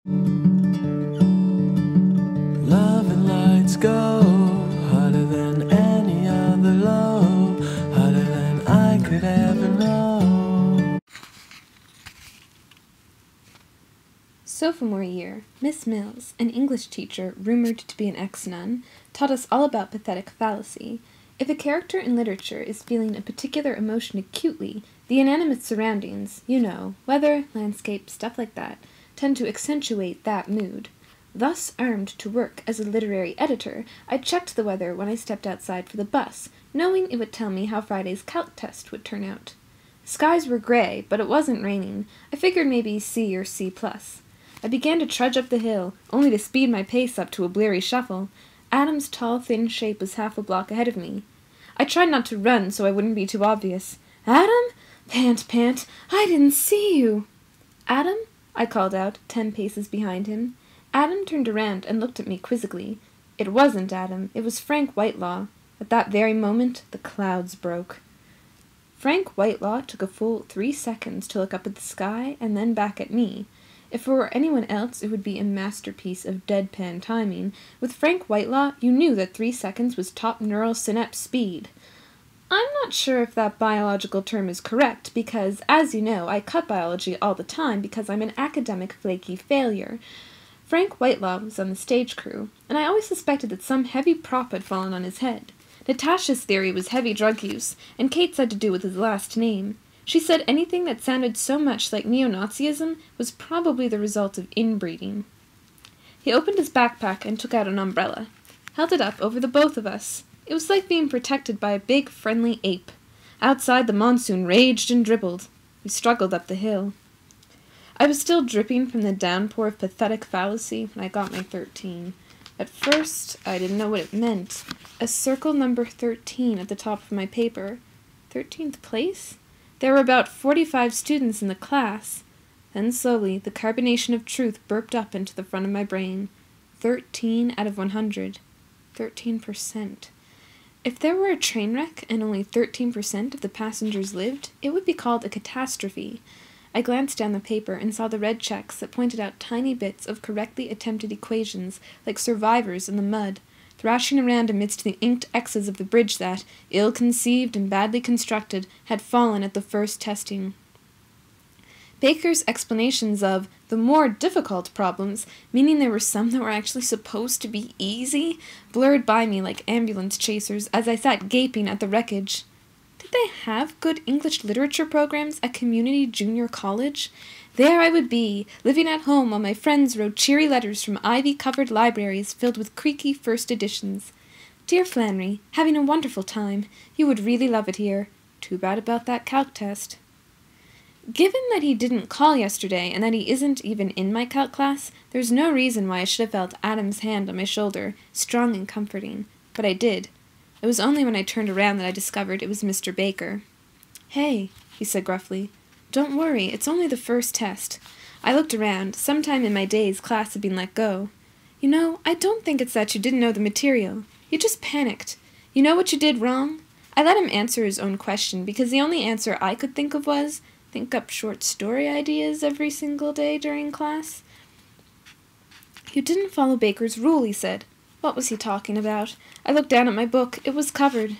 Love and lights go harder than any other love, harder than I could ever know. Sophomore year, Miss Mills, an English teacher rumored to be an ex-nun, taught us all about pathetic fallacy. If a character in literature is feeling a particular emotion acutely, the inanimate surroundings, weather, landscape, stuff like that, tend to accentuate that mood. Thus armed to work as a literary editor, I checked the weather when I stepped outside for the bus, knowing it would tell me how Friday's calc test would turn out. Skies were gray, but it wasn't raining. I figured maybe C or C+. I began to trudge up the hill, only to speed my pace up to a bleary shuffle. Adam's tall, thin shape was half a block ahead of me. I tried not to run so I wouldn't be too obvious. "Adam? Pant, pant, I didn't see you." "Adam?" I called out, 10 paces behind him. Adam turned around and looked at me quizzically. It wasn't Adam, it was Frank Whitelaw. At that very moment, the clouds broke. Frank Whitelaw took a full 3 seconds to look up at the sky and then back at me. If it were anyone else, it would be a masterpiece of deadpan timing. With Frank Whitelaw, you knew that 3 seconds was top neural synapse speed. I'm not sure if that biological term is correct, because, as you know, I cut biology all the time because I'm an academic flaky failure. Frank Whitelaw was on the stage crew, and I always suspected that some heavy prop had fallen on his head. Natasha's theory was heavy drug use, and Kate's had to do with his last name. She said anything that sounded so much like neo-Nazism was probably the result of inbreeding. He opened his backpack and took out an umbrella. Held it up over the both of us. It was like being protected by a big, friendly ape. Outside, the monsoon raged and dribbled. We struggled up the hill. I was still dripping from the downpour of pathetic fallacy when I got my 13. At first, I didn't know what it meant. A circle number 13 at the top of my paper. 13th place? There were about 45 students in the class. Then slowly, the carbonation of truth burped up into the front of my brain. 13 out of 100. 13%. If there were a train wreck and only 13% of the passengers lived, it would be called a catastrophe. I glanced down the paper and saw the red checks that pointed out tiny bits of correctly attempted equations, like survivors in the mud, thrashing around amidst the inked X's of the bridge that, ill-conceived and badly constructed, had fallen at the first testing. Baker's explanations of the more difficult problems, meaning there were some that were actually supposed to be easy, blurred by me like ambulance chasers as I sat gaping at the wreckage. Did they have good English literature programs at community junior college? There I would be, living at home while my friends wrote cheery letters from ivy-covered libraries filled with creaky first editions. "Dear Flannery, having a wonderful time. You would really love it here. Too bad about that calc test." Given that he didn't call yesterday and that he isn't even in my calc class, there's no reason why I should have felt Adam's hand on my shoulder, strong and comforting. But I did. It was only when I turned around that I discovered it was Mr. Baker. "Hey," he said gruffly. "Don't worry, it's only the first test." I looked around. Sometime in my days, class had been let go. I don't think it's that you didn't know the material. You just panicked. You know what you did wrong?" I let him answer his own question because the only answer I could think of was, think up short story ideas every single day during class. "You didn't follow Baker's rule," he said. What was he talking about? I looked down at my book. It was covered.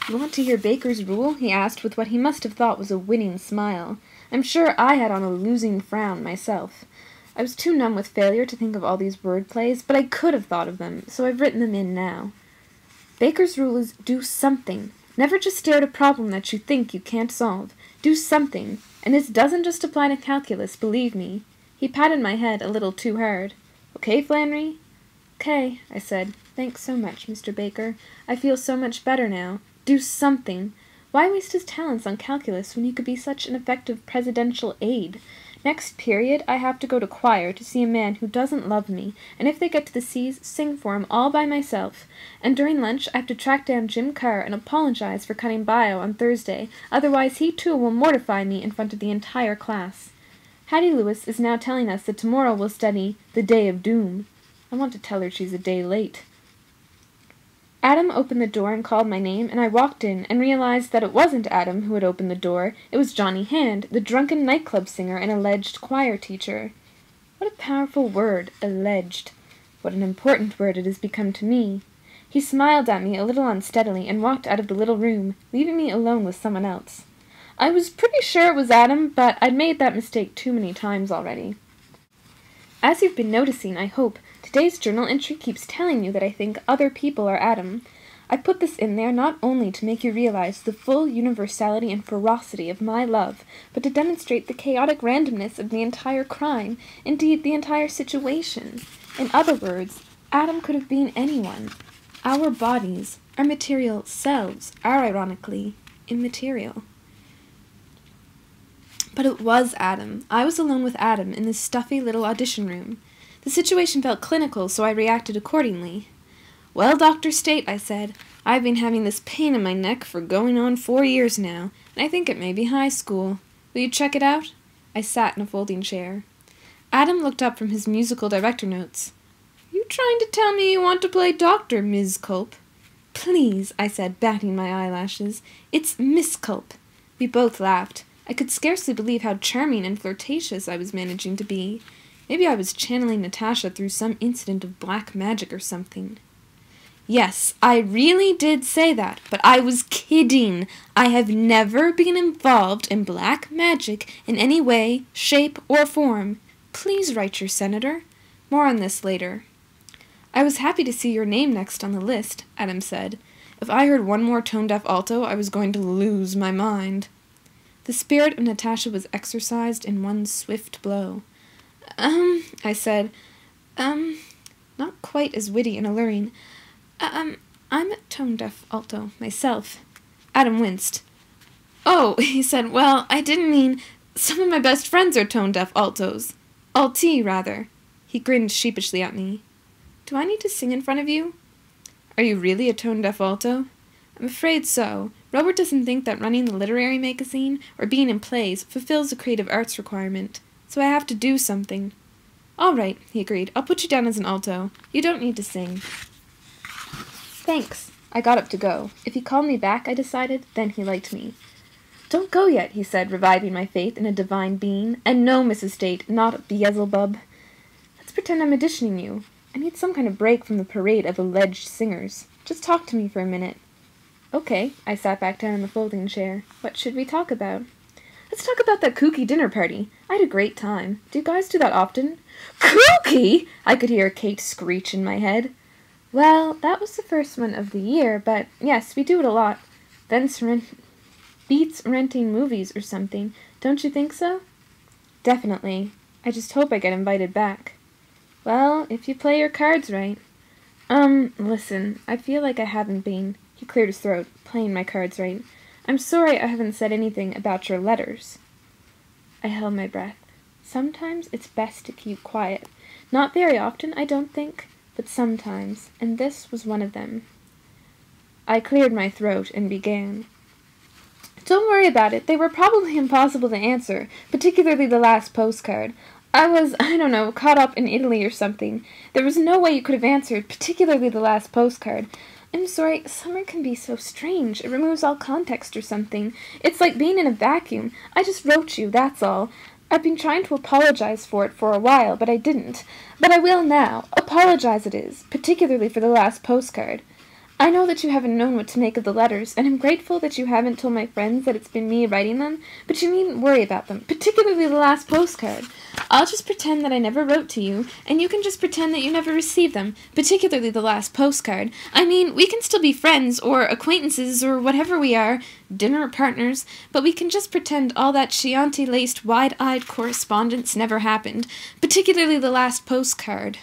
"You want to hear Baker's rule?" he asked with what he must have thought was a winning smile. I'm sure I had on a losing frown myself. I was too numb with failure to think of all these word plays, but I could have thought of them, so I've written them in now. Baker's rule is do something. Never just stare at a problem that you think you can't solve. Do something. And this doesn't just apply to calculus, believe me. He patted my head a little too hard. "Okay, Flannery?" "Okay," I said. "Thanks so much, Mr. Baker. I feel so much better now. Do something. Why waste his talents on calculus when he could be such an effective presidential aide? Next period, I have to go to choir to see a man who doesn't love me, and if they get to the C's, sing for him all by myself. And during lunch, I have to track down Jim Kerr and apologize for cutting bio on Thursday, otherwise he too will mortify me in front of the entire class. Hattie Lewis is now telling us that tomorrow we'll study The Day of Doom. I want to tell her she's a day late." Adam opened the door and called my name, and I walked in and realized that it wasn't Adam who had opened the door. It was Johnny Hand, the drunken nightclub singer and alleged choir teacher. What a powerful word, alleged. What an important word it has become to me. He smiled at me a little unsteadily and walked out of the little room, leaving me alone with someone else. I was pretty sure it was Adam, but I'd made that mistake too many times already. As you've been noticing, I hope, today's journal entry keeps telling you that I think other people are Adam. I put this in there not only to make you realize the full universality and ferocity of my love, but to demonstrate the chaotic randomness of the entire crime, indeed the entire situation. In other words, Adam could have been anyone. Our bodies, our material selves, are ironically immaterial. But it was Adam. I was alone with Adam in this stuffy little audition room. The situation felt clinical, so I reacted accordingly. "Well, Dr. State," I said, "I've been having this pain in my neck for going on 4 years now, and I think it may be high school. Will you check it out?" I sat in a folding chair. Adam looked up from his musical director notes. "You trying to tell me you want to play doctor, Ms. Culp?" "Please," I said, batting my eyelashes. "It's Miss Culp." We both laughed. I could scarcely believe how charming and flirtatious I was managing to be. Maybe I was channeling Natasha through some incident of black magic or something. "Yes, I really did say that, but I was kidding. I have never been involved in black magic in any way, shape, or form. Please write your senator. More on this later." "I was happy to see your name next on the list," Adam said. "If I heard one more tone-deaf alto, I was going to lose my mind." The spirit of Natasha was exercised in one swift blow. I said, not quite as witty and alluring. I'm a tone-deaf alto myself." Adam winced. "Oh," he said, "well, I didn't mean, some of my best friends are tone-deaf altos. Alti, rather." He grinned sheepishly at me. "Do I need to sing in front of you?" "Are you really a tone-deaf alto?" "I'm afraid so. Robert doesn't think that running the literary magazine or being in plays fulfills the creative arts requirement, so I have to do something." "All right," he agreed. "I'll put you down as an alto. You don't need to sing." "Thanks." I got up to go. If he called me back, I decided, then he liked me. "Don't go yet," he said, reviving my faith in a divine being. "And no, Mrs. State, not Beelzebub. Let's pretend I'm auditioning you. I need some kind of break from the parade of alleged singers. Just talk to me for a minute." "Okay." I sat back down in the folding chair. "What should we talk about?" "Let's talk about that kooky dinner party. I had a great time. Do you guys do that often?" "Kooky!" I could hear Kate screech in my head. "Well, that was the first one of the year, but yes, we do it a lot. Beats renting movies or something. Don't you think so?" "Definitely. I just hope I get invited back." "Well, if you play your cards right." Listen, I feel like I haven't been," he cleared his throat, "playing my cards right. I'm sorry I haven't said anything about your letters." I held my breath. Sometimes it's best to keep quiet. Not very often, I don't think, but sometimes, and this was one of them. I cleared my throat and began. "Don't worry about it. They were probably impossible to answer, particularly the last postcard. I was, caught up in Italy or something. There was no way you could have answered, particularly the last postcard. I'm sorry, summer can be so strange. It removes all context or something. It's like being in a vacuum. I just wrote you, that's all. I've been trying to apologize for it for a while, but I didn't. But I will now. Apologize it is, particularly for the last postcard. I know that you haven't known what to make of the letters, and I'm grateful that you haven't told my friends that it's been me writing them, but you needn't worry about them, particularly the last postcard. I'll just pretend that I never wrote to you, and you can just pretend that you never received them, particularly the last postcard. I mean, we can still be friends, or acquaintances, or whatever we are, dinner partners, but we can just pretend all that Chianti-laced, wide-eyed correspondence never happened, particularly the last postcard.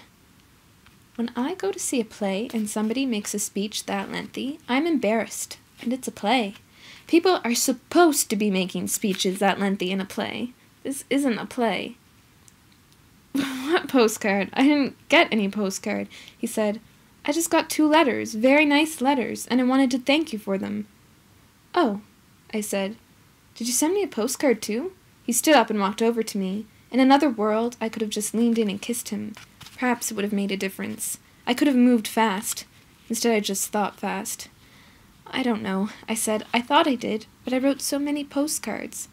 When I go to see a play and somebody makes a speech that lengthy, I'm embarrassed, and it's a play. People are supposed to be making speeches that lengthy in a play. This isn't a play. What postcard? I didn't get any postcard, he said. I just got 2 letters, very nice letters, and I wanted to thank you for them. Oh, I said. Did you send me a postcard too? He stood up and walked over to me. In another world, I could have just leaned in and kissed him. Perhaps it would have made a difference. I could have moved fast. Instead, I just thought fast. I don't know, I said. I thought I did, but I wrote so many postcards.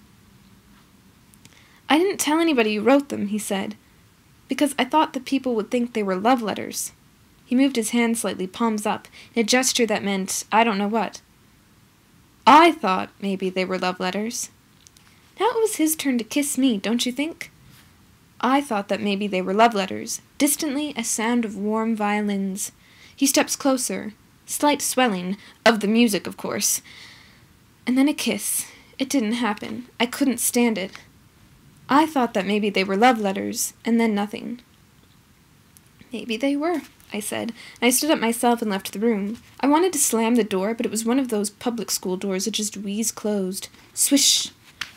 I didn't tell anybody you wrote them, he said. because I thought that people would think they were love letters. He moved his hand slightly, palms up, in a gesture that meant I don't know what. I thought maybe they were love letters. Now it was his turn to kiss me, don't you think? I thought that maybe they were love letters. Distantly, a sound of warm violins. He steps closer. Slight swelling. Of the music, of course. And then a kiss. It didn't happen. I couldn't stand it. I thought that maybe they were love letters, and then nothing. Maybe they were, I said, and I stood up myself and left the room. I wanted to slam the door, but it was one of those public school doors that just wheezed closed. Swish!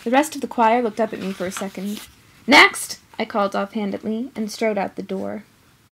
The rest of the choir looked up at me for a second. Next! I called offhandedly, and strode out the door.